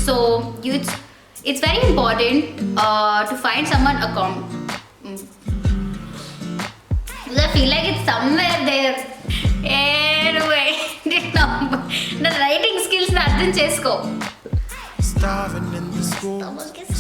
So it's very important to find someone I feel like it's somewhere there. Anyway, the writing skills అర్థం చేసుకో. Starving in the school,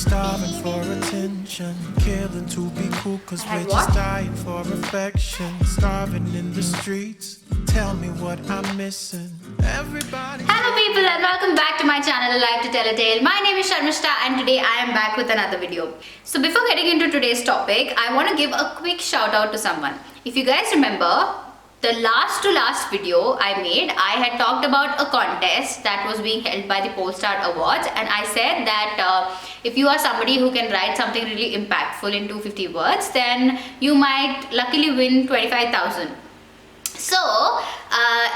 starving for attention, killing to be cool, cause we're just dying for affection. Starving in the streets, tell me what I'm missing. Everybody. Hello people and welcome back to my channel Life to Tell a Tale. My name is Sharmishta and today I am back with another video. So before getting into today's topic, I want to give a quick shout out to someone. If you guys remember, the last video I made, I had talked about a contest that was being held by the Polestar Awards, and I said that if you are somebody who can write something really impactful in 250 words, then you might luckily win 25,000. So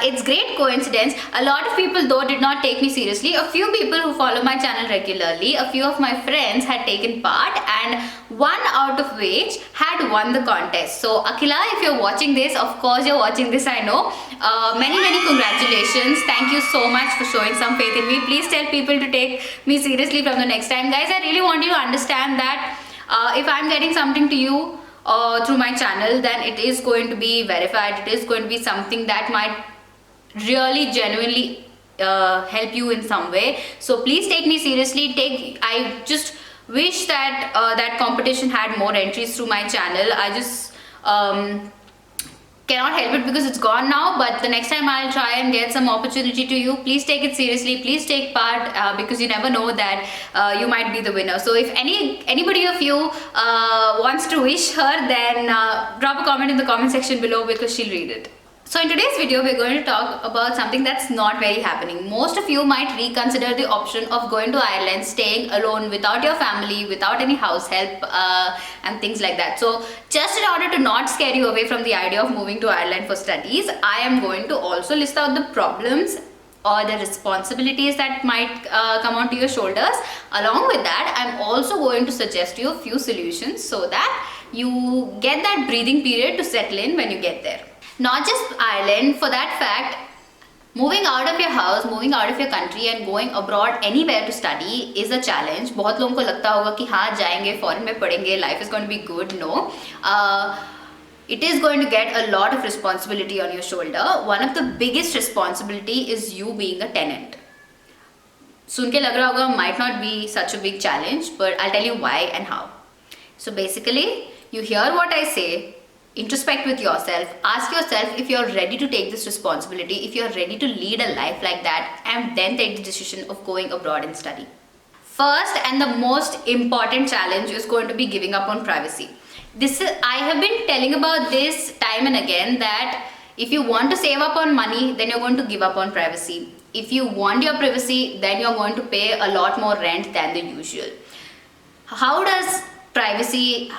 it's great coincidence. A lot of people though did not take me seriously. A few people who follow my channel regularly, a few of my friends had taken part, and one out of which had won the contest. So Akila, if you're watching this, of course you're watching this, I know. Many congratulations. Thank you so much for showing some faith in me. Please tell people to take me seriously from the next time. Guys, I really want you to understand that if I'm getting something to you through my channel, then it is going to be verified. It is going to be something that might really genuinely help you in some way. So please take me seriously. I just wish that that competition had more entries through my channel. I just cannot help it because it's gone now, but the next time I'll try and get some opportunity to you. Please take it seriously, please take part, because you never know that you might be the winner. So if anybody of you wants to wish her, then drop a comment in the comment section below because she'll read it. So in today's video, we're going to talk about something that's not very happening. Most of you might reconsider the option of going to Ireland, staying alone without your family, without any house help and things like that. So just in order to not scare you away from the idea of moving to Ireland for studies, I am going to also list out the problems or the responsibilities that might come onto your shoulders. Along with that, I'm also going to suggest you a few solutions so that you get that breathing period to settle in when you get there. Not just Ireland, for that fact, moving out of your house, moving out of your country and going abroad anywhere to study is a challenge. बहुत लोगों को लगता होगा कि हाँ जाएंगे foreign में पढ़ेंगे, life is going to be good. No, it is going to get a lot of responsibility on your shoulder. One of the biggest responsibility is you being a tenant. सुन के लग रहा होगा might not be such a big challenge, but I'll tell you why and how. So basically, you hear what I say. Introspect with yourself, ask yourself if you're ready to take this responsibility, if you're ready to lead a life like that, and then take the decision of going abroad and study. First and the most important challenge is going to be giving up on privacy. I have been telling about this time and again that if you want to save up on money, then you're going to give up on privacy. If you want your privacy, then you're going to pay a lot more rent than the usual. How does privacy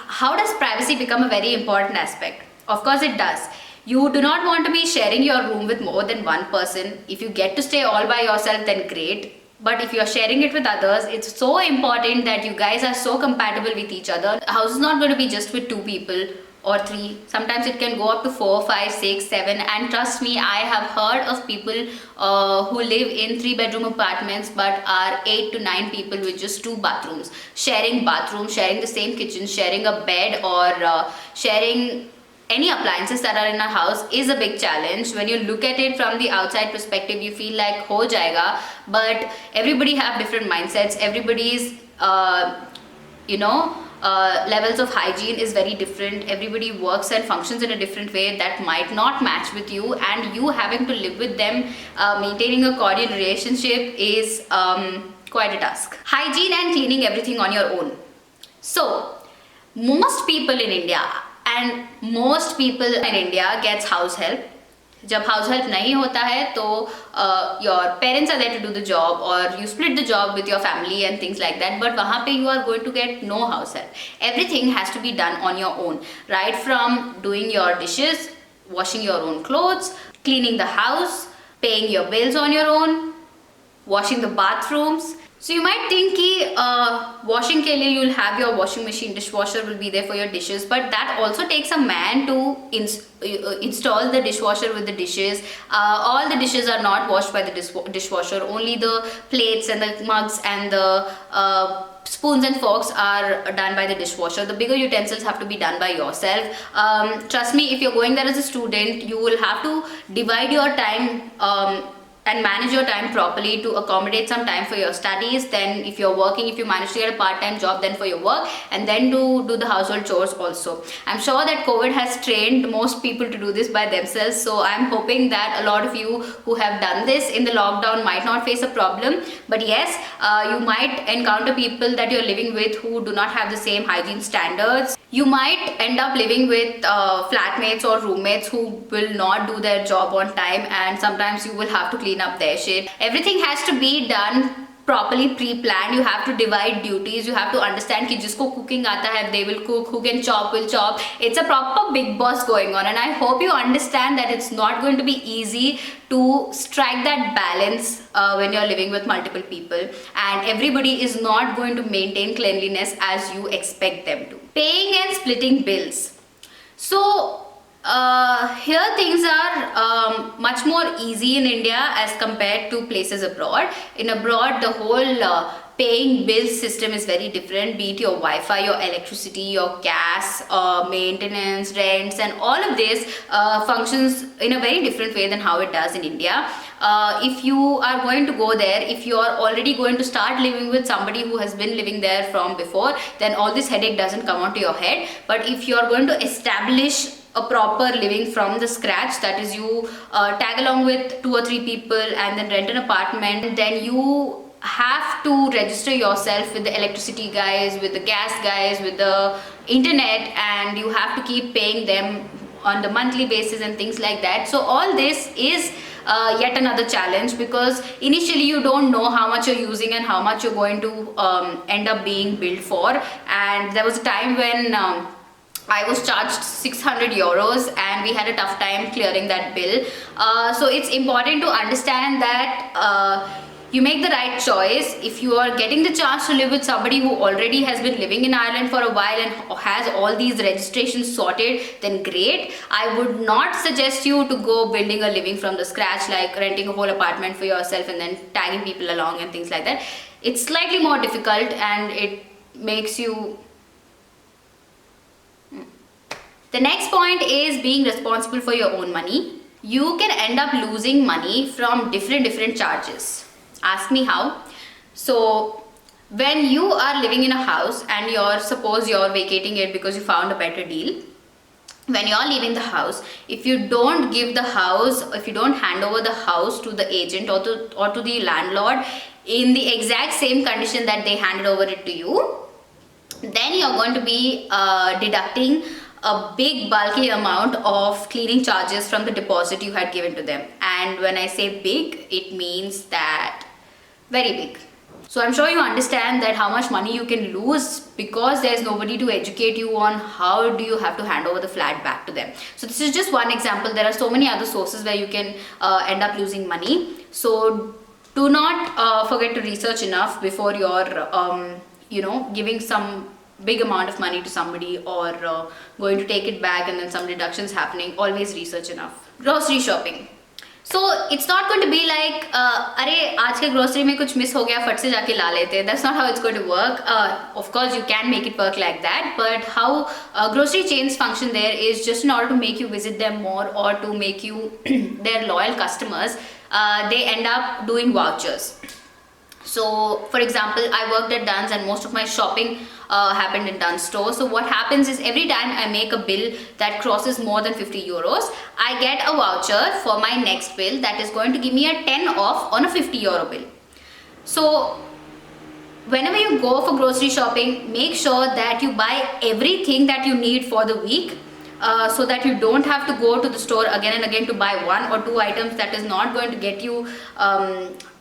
become a very important aspect? Of course it does. You do not want to be sharing your room with more than one person. If you get to stay all by yourself, then great. But if you are sharing it with others, it's so important that you guys are so compatible with each other. The house is not going to be just with 2 people or 3. Sometimes it can go up to 4, 5, 6, 7, and trust me, I have heard of people who live in 3-bedroom apartments but are 8 to 9 people with just 2 bathrooms. Sharing bathrooms, sharing the same kitchen, sharing a bed, or sharing any appliances that are in a house is a big challenge. When you look at it from the outside perspective, you feel like ho jayega, but everybody have different mindsets. Everybody's levels of hygiene is very different. Everybody works and functions in a different way that might not match with you, and you having to live with them, maintaining a cordial relationship is quite a task. Hygiene and cleaning everything on your own. So most people in India gets house help. जब house help नहीं होता है तो your parents are there to do the job, और you split the job with your family and things like that, but वहाँ पे you are going to get no house help. Everything has to be done on your own, right from doing your dishes, washing your own clothes, cleaning the house, paying your bills on your own, washing the bathrooms. So you might think कि washing के लिए you'll have your washing machine, dishwasher will be there for your dishes, but that also takes a man to install the dishwasher with the dishes. All the dishes are not washed by the dishwasher. Only the plates and the mugs and the spoons and forks are done by the dishwasher. The bigger utensils have to be done by yourself. Trust me, if you're going there as a student, you will have to divide your time and manage your time properly to accommodate some time for your studies. Then if you're working, if you manage to get a part-time job, then for your work, and then to do the household chores also. I'm sure that COVID has trained most people to do this by themselves, so I'm hoping that a lot of you who have done this in the lockdown might not face a problem. But yes, you might encounter people that you're living with who do not have the same hygiene standards. You might end up living with flatmates or roommates who will not do their job on time, and sometimes you will have to clean up their shit. Everything has to be done properly pre-planned. You have to divide duties. You have to understand कि जिसको cooking आता है, they will cook, who can chop will chop. It's a proper big boss going on, and I hope you understand that it's not going to be easy to strike that balance when you're living with multiple people, and everybody is not going to maintain cleanliness as you expect them to. Paying and splitting bills. So here things are much more easy in India as compared to places abroad. In abroad, the whole paying bills system is very different, be it your Wi-Fi, your electricity, your gas, maintenance, rents, and all of this functions in a very different way than how it does in India. If you are going to go there, if you are already going to start living with somebody who has been living there from before, then all this headache doesn't come onto your head. But if you are going to establish a proper living from the scratch, that is, you tag along with 2 or 3 people and then rent an apartment, then you have to register yourself with the electricity guys, with the gas guys, with the internet, and you have to keep paying them on the monthly basis and things like that. So all this is yet another challenge, because initially you don't know how much you're using and how much you're going to end up being billed for. And there was a time when I was charged 600 euros and we had a tough time clearing that bill. So it's important to understand that you make the right choice. If you are getting the chance to live with somebody who already has been living in Ireland for a while and has all these registrations sorted, then great. I would not suggest you to go building a living from the scratch, like renting a whole apartment for yourself and then tagging people along and things like that. It's slightly more difficult and it makes you... The next point is being responsible for your own money. You can end up losing money from different charges. Ask me how. So when you are living in a house and suppose you're vacating it because you found a better deal, when you're leaving the house, if you don't give the house, if you don't hand over the house to the agent or to the landlord in the exact same condition that they handed over it to you, then you're going to be deducting a big bulky amount of cleaning charges from the deposit you had given to them. And when I say big, it means that very big. So I'm sure you understand that how much money you can lose because there's nobody to educate you on how do you have to hand over the flat back to them. So this is just one example. There are so many other sources where you can end up losing money. So do not forget to research enough before you're giving some big amount of money to somebody or going to take it back and then some deductions happening. Always research enough. Grocery shopping. So it's not going to be like अरे आज के grocery में कुछ miss हो गया फट से जाके ला लेते. That's not how it's going to work. Of course you can make it work like that, but how grocery chains function there is just in order to make you visit them more or to make you their loyal customers. They end up doing vouchers. So for example, I worked at Dunnes and most of my shopping happened in Dunnes store. So what happens is every time I make a bill that crosses more than 50 euros, I get a voucher for my next bill that is going to give me a 10 off on a 50 euro bill. So whenever you go for grocery shopping, make sure that you buy everything that you need for the week. So that you don't have to go to the store again and again to buy 1 or 2 items that is not going to get you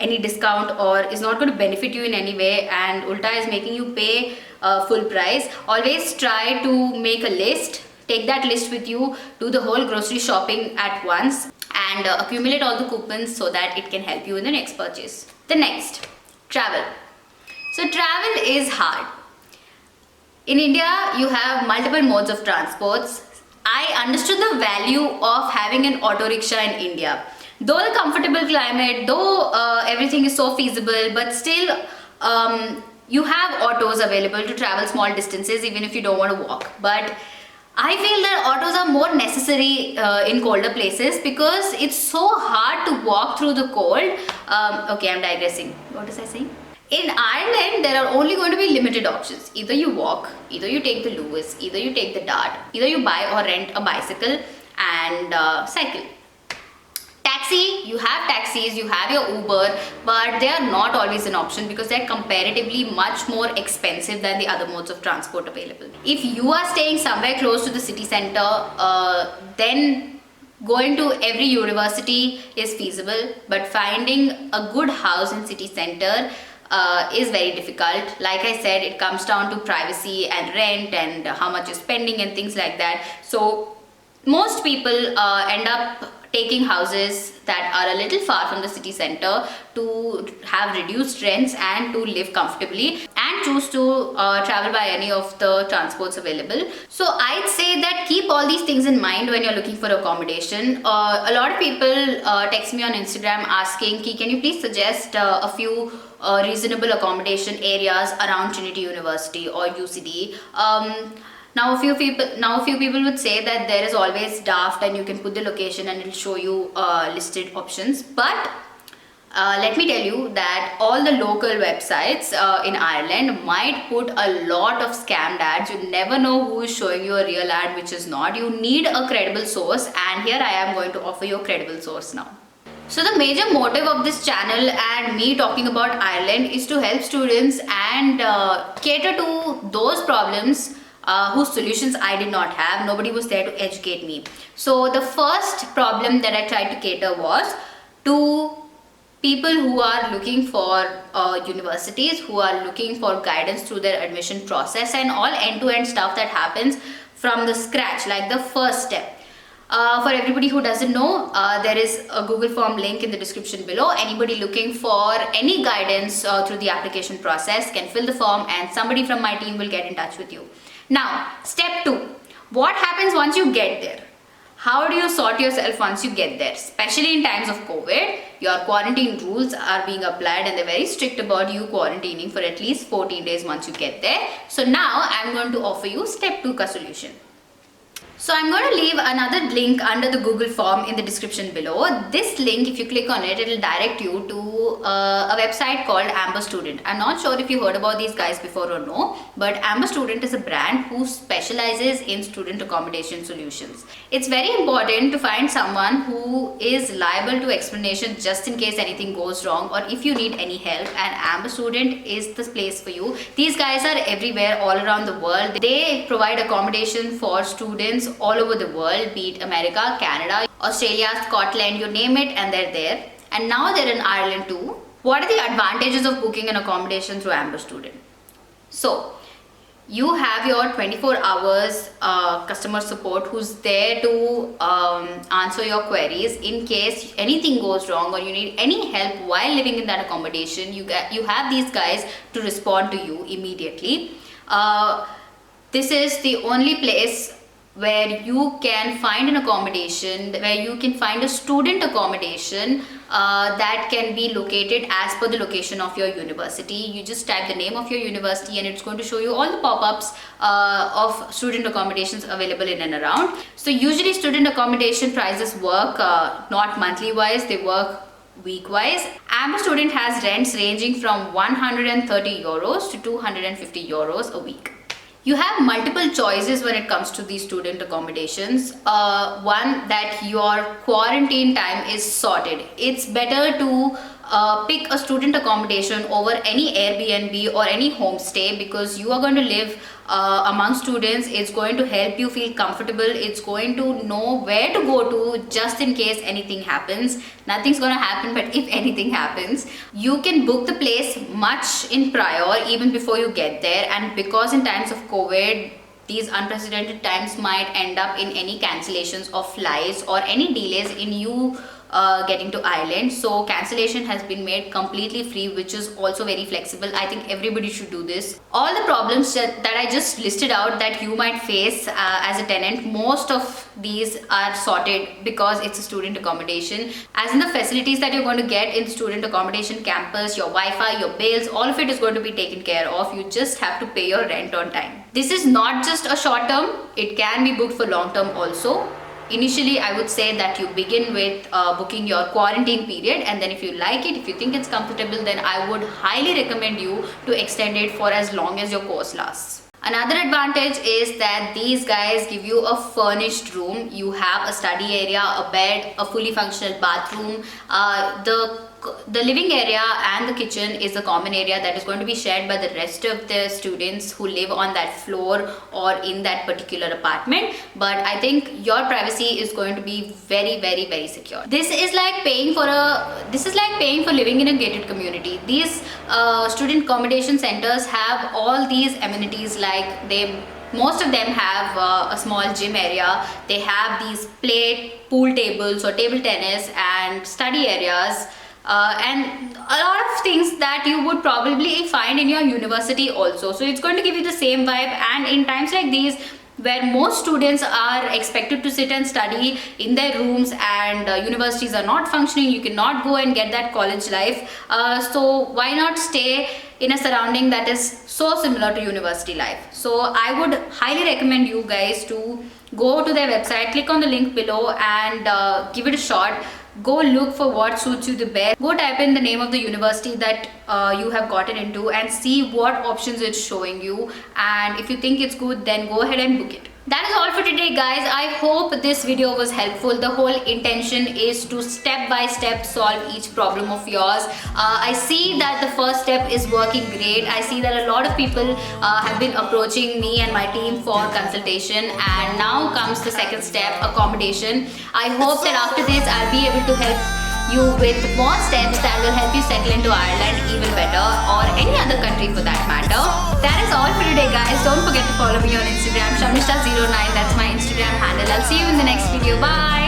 any discount or is not going to benefit you in any way, and ulta is making you pay full price. Always try to make a list, take that list with you, do the whole grocery shopping at once and accumulate all the coupons so that it can help you in the next purchase. The next, travel. So travel is hard. In India, you have multiple modes of transports. I understood the value of having an auto rickshaw in India. Though the comfortable climate, though everything is so feasible, but still you have autos available to travel small distances even if you don't want to walk. But I feel that autos are more necessary in colder places because it's so hard to walk through the cold. Okay, I'm digressing. What was I saying? In Ireland, there are only going to be limited options. Either you walk, either you take the Lewis, either you take the Dart, either you buy or rent a bicycle and cycle. Taxi, you have taxis, you have your Uber, but they are not always an option because they are comparatively much more expensive than the other modes of transport available. If you are staying somewhere close to the city center, then going to every university is feasible, but finding a good house in city center is very difficult. Like I said, it comes down to privacy and rent and how much you're spending and things like that. So most people end up taking houses that are a little far from the city center to have reduced rents and to live comfortably and choose to travel by any of the transports available. So I'd say that keep all these things in mind when you're looking for accommodation. A lot of people text me on Instagram asking, can you please suggest a few reasonable accommodation areas around Trinity University or UCD. Now a few people would say that there is always Daft and you can put the location and it'll show you listed options. But let me tell you that all the local websites in Ireland might put a lot of scammed ads. You never know who is showing you a real ad which is not. You need a credible source, and here I am going to offer you a credible source now. So the major motive of this channel and me talking about Ireland is to help students and cater to those problems whose solutions I did not have. Nobody was there to educate me. So the first problem that I tried to cater was to people who are looking for universities, who are looking for guidance through their admission process and all end-to-end stuff that happens from the scratch, like the first step. For everybody who doesn't know, there is a Google form link in the description below. Anybody looking for any guidance through the application process can fill the form and somebody from my team will get in touch with you. Now, step 2. What happens once you get there? How do you sort yourself once you get there? Especially in times of COVID, your quarantine rules are being applied and they're very strict about you quarantining for at least 14 days once you get there. So now I'm going to offer you step 2 ka solution. So I'm going to leave another link under the Google form in the description below. This link, if you click on it, it'll direct you to a website called Amber Student. I'm not sure if you heard about these guys before or no, but Amber Student is a brand who specializes in student accommodation solutions. It's very important to find someone who is liable to explanation just in case anything goes wrong or if you need any help, and Amber Student is the place for you. These guys are everywhere, all around the world. They provide accommodation for students all over the world, be it America, Canada, Australia, Scotland, you name it, and they're there. And now they're in Ireland too. What are the advantages of booking an accommodation through Amber Student? So, you have your 24 hours customer support who's there to answer your queries in case anything goes wrong or you need any help while living in that accommodation. You have these guys to respond to you immediately. This is the only place where you can find an accommodation, where you can find a student accommodation that can be located as per the location of your university. You just type the name of your university and it's going to show you all the pop-ups of student accommodations available in and around. So usually student accommodation prices work not monthly wise, they work week wise. Amber Student has rents ranging from 130 euros to 250 euros a week. You have multiple choices when it comes to these student accommodations. One, that your quarantine time is sorted. It's better to pick a student accommodation over any Airbnb or any homestay because you are going to live among students. It's going to help you feel comfortable. It's going to know where to go to just in case anything happens. Nothing's going to happen, but if anything happens, you can book the place much in prior, even before you get there. And because in times of COVID, these unprecedented times might end up in any cancellations of flights or any delays in you getting to Ireland. So cancellation has been made completely free, which is also very flexible. I think everybody should do this. All the problems that I just listed out that you might face as a tenant, most of these are sorted because it's a student accommodation. As in the facilities that you're going to get in student accommodation campus, your Wi-Fi, your bills, all of it is going to be taken care of. You just have to pay your rent on time. This is not just a short term, it can be booked for long term also. Initially, I would say that you begin with booking your quarantine period, and then if you like it, if you think it's comfortable, then I would highly recommend you to extend it for as long as your course lasts. Another advantage is that these guys give you a furnished room. You have a study area, a bed, a fully functional bathroom. The living area and the kitchen is the common area that is going to be shared by the rest of the students who live on that floor or in that particular apartment. But I think your privacy is going to be very, very, very secure. This is like paying for living in a gated community. These student accommodation centers have all these amenities, like most of them have a small gym area. They have these pool tables or table tennis and study areas. And a lot of things that you would probably find in your university also. So it's going to give you the same vibe. And in times like these, where most students are expected to sit and study in their rooms and universities are not functioning, you cannot go and get that college life. So why not stay in a surrounding that is so similar to university life? So I would highly recommend you guys to go to their website, click on the link below and give it a shot. Go look for what suits you the best. Go type in the name of the university that you have gotten into and see what options it's showing you. And if you think it's good, then go ahead and book it. That is all for today, guys. I hope this video was helpful. The whole intention is to step by step solve each problem of yours. I see that the first step is working great. I see that a lot of people have been approaching me and my team for consultation, and now comes the second step, accommodation. I hope that after this I'll be able to help you with more steps that will help you settle into Ireland even better, or any other country for that matter. That is all for today, guys. Don't forget to follow me on Instagram, Shamishta09. That's my Instagram handle. I'll see you in the next video. Bye.